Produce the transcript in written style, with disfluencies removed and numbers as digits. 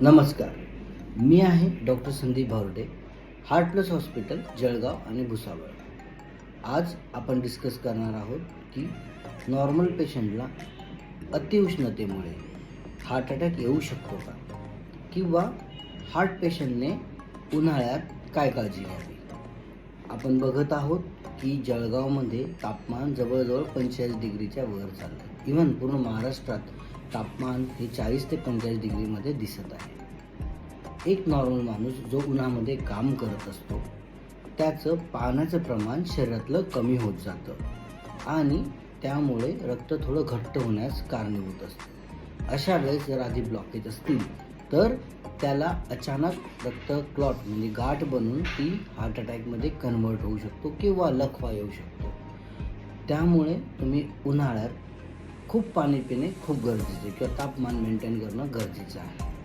नमस्कार, मी आहे doctor Sandeep Bhawde, heart plus hospital Jalgaon आणि भुसावळ. आज आपण डिस्कस करणार आहोत की नॉर्मल पेशंटला अतिउष्णतेमुळे हार्ट अटॅक येऊ शकतो का, किंवा हार्ट पेशंटने उन्हाळ्यात काय काळजी घ्यावी. आपण बघत आहोत की जळगावमध्ये तापमान जवळजवळ 45 डिग्रीच्या वर चाललं आहे. इव्हन पूर्ण महाराष्ट्रात तापमान हे 40 ते 45 डिग्रीमध्ये दिसत आहे. एक नॉर्मल माणूस जो उन्हामध्ये काम करत असतो त्याचं पाण्याचं प्रमाण शरीरातलं कमी होत जातं आणि त्यामुळे रक्त थोडं घट्ट होण्यास कारणीभूत असतं. अशा वेळेस जर आधी ब्लॉकेज असतील तर त्याला अचानक रक्त क्लॉट म्हणजे गाठ बनून ती हार्ट अटॅकमध्ये कन्वर्ट होऊ शकतो किंवा लकवा येऊ शकतो. त्यामुळे तुम्ही उन्हाळ्यात खूप पाणी पिणे खूप गरजेचे किंवा तापमान मेंटेन करणं गरजेचं आहे.